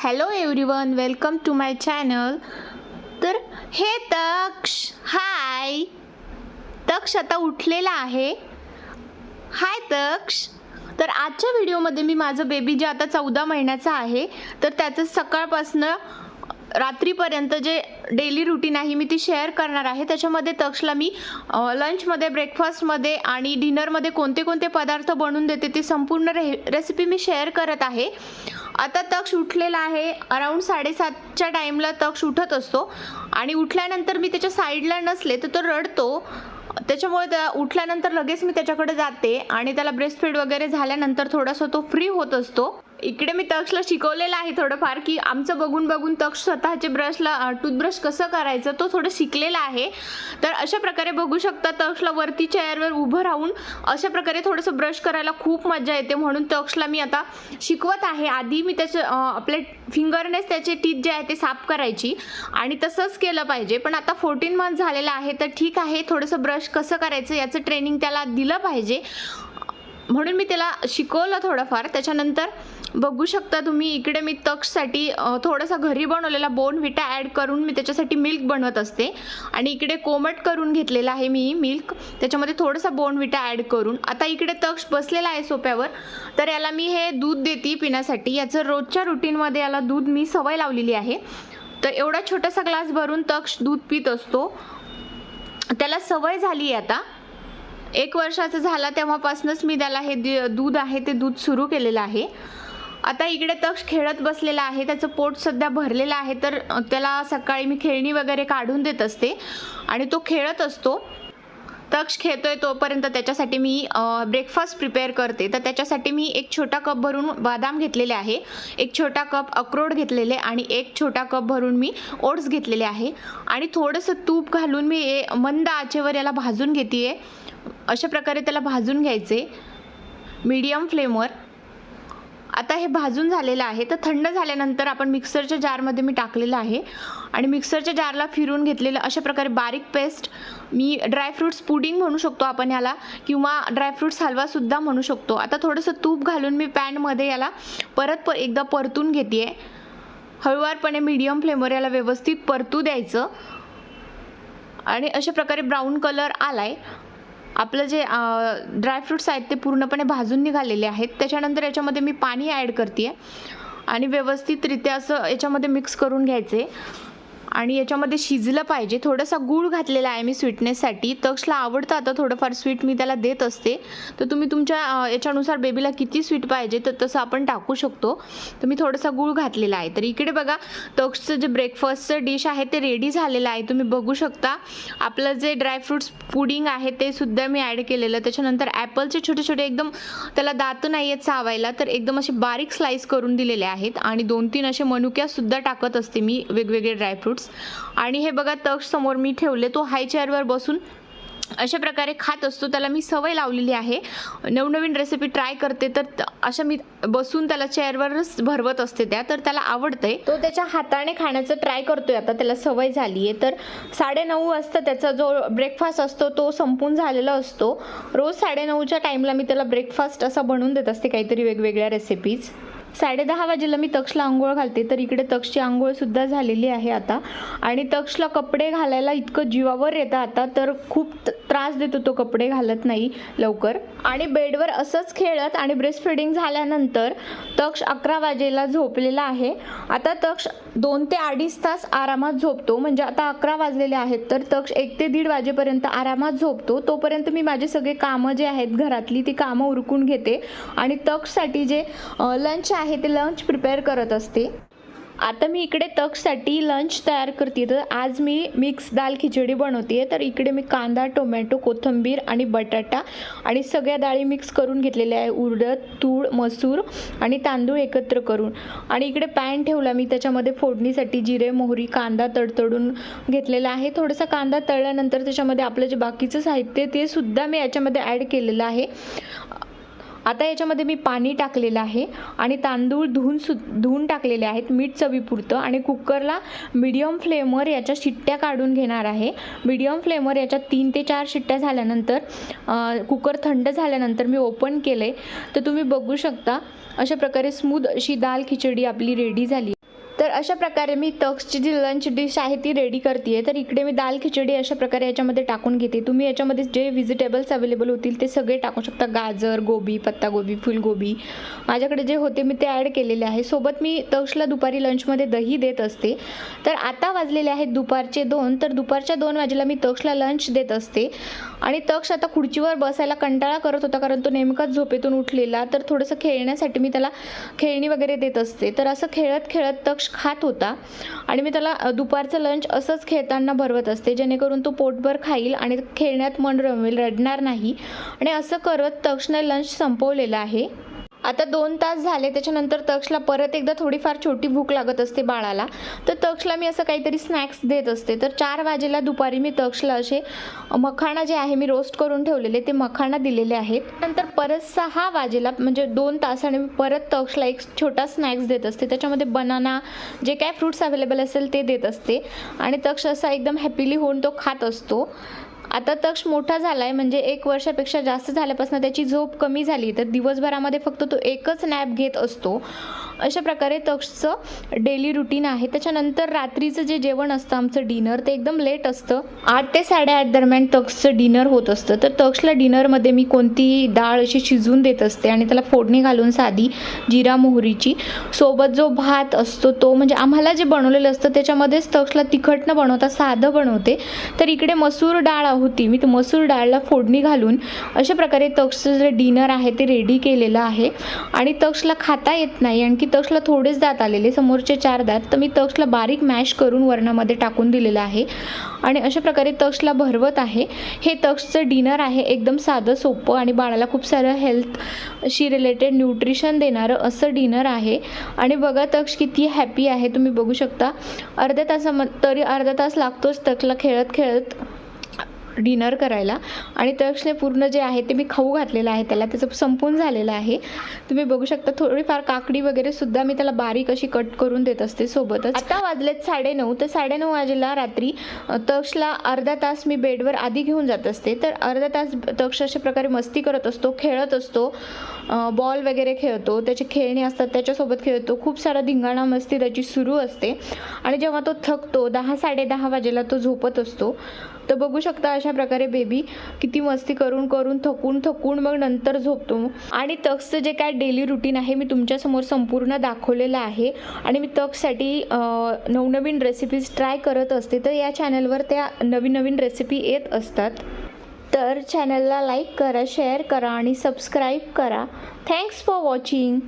Hello everyone, welcome to my channel. तर हे तक्ष, हाय. तक्ष आता उठलेला आहे. हाय तक्ष. तर आजच्या व्हिडिओमध्ये मी माझं बेबी जे आता 14 महिन्याचा आहे तर त्याचं सकाळपासून रात्रीपर्यंत जे डेली रुटीन आहे मी ती शेअर करणार आहे. त्याच्यामध्ये तक्षला मी लंचमध्ये, ब्रेकफास्टमध्ये आणि डिनरमध्ये कोणते कोणते पदार्थ बनवून देते ते संपूर्ण रेसिपी मी शेअर करत आहे. आता तक्ष उठलेला आहे. अराऊंड 7:30च्या टाईमला तक्ष उठत असतो आणि उठल्यानंतर मी त्याच्या साईडला नसले तर तो रडतो. त्याच्यामुळे उठल्यानंतर लगेच मी त्याच्याकडे जाते आणि त्याला ब्रेस्ट फीड वगैरे झाल्यानंतर थोडासा तो फ्री होत असतो. इकडे मी तक्षला शिकवलेलं आहे थोडंफार की आमचं बघून बघून तक्ष स्वतःचे ब्रशला टूथब्रश कसं करायचं तो थोडं शिकलेला आहे. तर अशा प्रकारे बघू शकता तक्षला वरती चेअरवर उभं राहून अशा प्रकारे थोडंसं ब्रश करायला खूप मजा येते, म्हणून तक्षला मी आता शिकवत आहे. आधी मी त्याचं आपल्या फिंगरनेच त्याचे टीथ जे आहे ते साफ करायची आणि तसंच केलं पाहिजे. पण आता 14 मंथ झालेलं आहे तर ठीक आहे, थोडंसं ब्रश कसं करायचं याचं ट्रेनिंग त्याला दिलं पाहिजे, म्हणून मी त्याला शिकवलं थोडंफार. त्याच्यानंतर बघू शकता तुम्ही इकडे मी तक्षसाठी थोडासा घरी बनवलेला बोर्नव्हिटा ॲड करून मी त्याच्यासाठी मिल्क बनवत असते आणि इकडे कोमट करून घेतलेला आहे मी मिल्क, त्याच्यामध्ये थोडासा बोर्नव्हिटा ॲड करून. आता इकडे तक्ष बसलेला आहे सोफ्यावर, तर याला मी हे दूध देते पिण्यासाठी. याचं रोजच्या रुटीनमध्ये याला दूध मी सवय लावलेली आहे. तर एवढा छोटासा ग्लास भरून तक्ष दूध पित असतो. त्याला सवय झाली आहे. आता 1 वर्षाचा झाला तेव्हापासूनच मी त्याला हे दूध आहे ते दूध सुरू केलेलं आहे. आता इकडे तक्ष खेळत बसलेला आहे. त्याचं पोट सध्या भरलेलं आहे तर त्याला सकाळी मी खेळणी वगैरे काढून देत असते आणि तो खेळत असतो. तक्ष खेळतोय तोपर्यंत त्याच्यासाठी मी ब्रेकफास्ट प्रिपेअर करते. तर त्याच्यासाठी मी 1 छोटा कप भरून बदाम घेतलेले आहे, 1 छोटा कप अक्रोड घेतलेले आणि 1 छोटा कप भरून मी ओट्स घेतलेले आहे आणि थोडंसं तूप घालून मी मंद आचेवर याला भाजून घेते. अशा प्रकारे त्याला भाजून घ्यायचे मीडियम फ्लेमवर. आता हे भाजून झालेलं आहे. तर थंड झाल्यानंतर आपण मिक्सरच्या जारमध्ये मी टाकलेलं आहे आणि मिक्सरच्या जारला फिरून घेतलेलं अशा प्रकारे बारीक पेस्ट. मी ड्रायफ्रूट्स पुडिंग म्हणू शकतो आपण याला, किंवा ड्रायफ्रूट्स हलवासुद्धा म्हणू शकतो. आता थोडंसं तूप घालून मी पॅनमध्ये याला एकदा परतून घेते. हळुवारपणे मीडियम फ्लेमवर याला व्यवस्थित परतू द्यायचं आणि अशा प्रकारे ब्राऊन कलर आलाय. आपलं जे ड्रायफ्रूट्स आहेत ते पूर्णपणे भाजून निघालेले आहेत. त्याच्यानंतर याच्यामध्ये मी पाणी ॲड करते आणि व्यवस्थितरित्या असं याच्यामध्ये मिक्स करून घ्यायचे आणि याच्यामध्ये शिजलं पाहिजे. थोडासा गूळ घातलेला आहे मी स्वीटनेससाठी. तक्षला आवडतं आता थोडंफार स्वीट मी त्याला देत असते. तर तुम्ही तुमच्या याच्यानुसार बेबीला किती स्वीट पाहिजे तर तसं आपण टाकू शकतो. तर मी थोडासा गूळ घातलेला आहे. तर इकडे बघा तक्षचं जे ब्रेकफास्टचं डिश आहे ते रेडी झालेलं आहे. तुम्ही बघू शकता आपलं जे ड्रायफ्रूट्स पुडिंग आहे ते सुद्धा मी ॲड केलेलं. त्याच्यानंतर ॲपलचे छोटे छोटे एकदम त्याला दात नाही आहेत चावायला तर एकदम असे बारीक स्लाईस करून दिलेले आहेत आणि 2-3 असे मनुक्यासुद्धा टाकत असते मी वेगवेगळे ड्रायफ्रूट्स. आणि हे बघा तक्ष समोर मी ठेवले, तो हाय चेअरवर बसून अशा प्रकारे खात असतो. त्याला मी सवय लावलेली आहे, नवनवीन रेसिपी ट्राय करते तर अशा मी बसून त्याला चेअरवरच भरवत असते तर त्याला आवडतंय. तो त्याच्या हाताने खाण्याचं ट्राय करतोय. आता त्याला सवय झाली आहे. तर 9:30 वाजता त्याचा जो ब्रेकफास्ट असतो तो संपून झालेला असतो. रोज 9:30च्या टाईमला मी त्याला ब्रेकफास्ट असा बनवून देत असते, काहीतरी वेगवेगळ्या रेसिपीज. 10:30 वाजेला मी तक्षला आंघोळ घालते. तर इकडे तक्षची आंघोळसुद्धा झालेली आहे आता आणि तक्षला कपडे घालायला इतकं जीवावर येतं आता, तर खूप त्रास देतो तो, कपडे घालत नाही लवकर आणि बेडवर असंच खेळत. आणि ब्रेस्ट फीडिंग झाल्यानंतर तक्ष 11 वाजेला झोपलेला आहे. आता तक्ष 2 ते 2.5 तास आरामात झोपतो. म्हणजे आता 11 वाजलेले आहेत तर तक्ष 1 ते 1.5 वाजेपर्यंत आरामात झोपतो. तोपर्यंत मी माझे सगळे कामं जे आहेत घरातली ती कामं उरकून घेते आणि तक्षसाठी जे लंच आहे ते लंच प्रिपेअर करत असते. आता मी इकडे तक्षसाठी लंच तयार करते. तर आज मी मिक्स दाल खिचडी बनवते. तर इकडे मी कांदा, टोमॅटो, कोथिंबीर आणि बटाटा आणि सगळ्या डाळी मिक्स करून घेतलेल्या आहे. उडद, तूळ, मसूर आणि तांदूळ एकत्र करून. आणि इकडे पॅन ठेवला मी, त्याच्यामध्ये फोडणीसाठी जिरे, मोहरी, कांदा तडतडून घेतलेला आहे. थोडासा कांदा तळल्यानंतर त्याच्यामध्ये आपलं जे बाकीचं साहित्य ते सुद्धा मी याच्यामध्ये ॲड केलेलं आहे. आता याच्यामध्ये मी पाणी टाकलेलं आहे आणि तांदूळ धुवून टाकलेले आहेत, मीठ चवीपुरतं. आणि कुकरला मीडियम फ्लेमवर याच्या शिट्ट्या काढून घेणार आहे. मीडियम फ्लेमवर याच्या 3 ते 4 शिट्ट्या झाल्यानंतर कुकर थंड झाल्यानंतर मी ओपन केले तर तुम्ही बघू शकता अशा प्रकारे स्मूथ अशी दाल खिचडी आपली रेडी झाली. तर अशा प्रकारे मी तक्षची जी लंच डिश आहे ती रेडी करते आहे. तर इकडे मी दाल खिचडी अशा प्रकारे याच्यामध्ये टाकून घेते. तुम्ही याच्यामध्ये जे व्हेजिटेबल्स अवेलेबल होतील ते सगळे टाकू शकता. गाजर, गोबी, पत्तागोबी, फुलगोबी, माझ्याकडे जे होते मी ते ॲड केलेले आहे. सोबत मी तक्षला दुपारी लंचमध्ये दही देत असते. तर आता वाजलेले आहेत दुपारचे 2. तर दुपारच्या 2 वाजेला मी तक्षला लंच देत असते. आणि तक्ष आता खुर्चीवर बसायला कंटाळा करत होता, कारण तो नेमकाच झोपेतून उठलेला. तर थोडंसं खेळण्यासाठी मी त्याला खेळणी वगैरे देत असते. तर असं खेळत खेळत तक्ष खात होता आणि मी त्याला दुपारचं लंच असंच खेळताना भरवत असते, जेणेकरून तो पोटभर खाईल आणि खेळण्यात मन रमेल, रडणार नाही. आणि असं करत तक्षने लंच संपवलेलं आहे. आता 2 तास झाले. त्याच्यानंतर तक्षला परत एकदा थोडीफार छोटी भूक लागत असते बाळाला. तर तक्षला मी असं काहीतरी स्नॅक्स देत असते. तर 4 वाजेला दुपारी मी तक्षला असे मखाणा जे आहे मी रोस्ट करून ठेवलेले ते मखाणा दिलेले आहेत. नंतर परत 6 वाजेला म्हणजे 2 तासाने मी परत तक्षला एक छोटा स्नॅक्स देत असते. त्याच्यामध्ये बनाना, जे काय फ्रूट्स अवेलेबल असेल ते देत असते. आणि तक्ष असा एकदम हॅपीली होऊन तो खात असतो. आता तक्ष मोठा झाला आहे, म्हणजे 1 वर्षापेक्षा जास्त झाल्यापासून त्याची झोप कमी झाली. तर दिवसभरामध्ये फक्त तो एकच नॅप घेत असतो. अशा प्रकारे तक्षचं डेली रुटीन आहे. त्याच्यानंतर रात्रीचं जे जेवण असतं आमचं डिनर ते एकदम लेट असतं. 8 ते 8:30 दरम्यान तक्षचं डिनर होत असतं. तर तक्षला डिनरमध्ये मी कोणतीही डाळ अशी शिजवून देत असते आणि त्याला फोडणी घालून साधी जिरा मोहरीची. सोबत जो भात असतो तो म्हणजे आम्हाला जे बनवलेलं असतं त्याच्यामध्येच तक्षला तिखट न बनवता साधं बनवते. तर इकडे मसूर डाळ होती, मी तर मसूर डाळला फोडणी घालून अशा प्रकारे तक्षचं जे डिनर आहे ते रेडी केलेलं आहे. आणि तक्षला खाता येत नाही, आणखी तक्षला थोडेच दात आलेले, समोरचे 4 दात. तर मी तक्षला बारीक मॅश करून वरणामध्ये टाकून दिलेलं आहे आणि अशा प्रकारे तक्षला भरवत आहे. हे तक्षचं डिनर आहे, एकदम साधं सोपं आणि बाळाला खूप सारं हेल्थशी रिलेटेड न्यूट्रिशन देणारं असं डिनर आहे. आणि बघा तक्ष किती हॅपी आहे, तुम्ही बघू शकता. अर्धा तास लागतोच तक्षला खेळत खेळत डिनर करायला. आणि तक्षने पूर्ण जे आहे ते मी खाऊ घातलेलं आहे त्याला, त्याचं संपून झालेलं आहे. तुम्ही बघू शकता थोडीफार काकडी वगैरे सुद्धा मी त्याला बारीक अशी कट करून देत असते सोबतच. आता वाजलेत 9:30. तर 9:30 वाजेला रात्री तक्षला अर्धा तास मी बेडवर आधी घेऊन जात असते. तर अर्धा तास तक्ष अशा प्रकारे मस्ती करत असतो, खेळत असतो, बॉल वगैरे खेळतो, त्याची खेळणी असतात त्याच्यासोबत खेळतो, खूप सारा धिंगाणा मस्ती त्याची सुरू असते. आणि जेव्हा तो थकतो 10-10:30 वाजेला तो झोपत असतो. तर बघू शकता अशा प्रकारे बेबी किती मस्ती करून करून थकून मग नंतर झोपतो. आणि तक्षचं जे काय डेली रुटीन आहे मी तुमच्यासमोर संपूर्ण दाखवलेलं आहे. आणि मी तक्षसाठी नवनवीन रेसिपीज ट्राय करत असते. तर या चॅनलवर त्या नवीन रेसिपी येत असतात. तर चॅनलला लाईक करा, शेअर करा आणि सबस्क्राईब करा. Thanks for watching.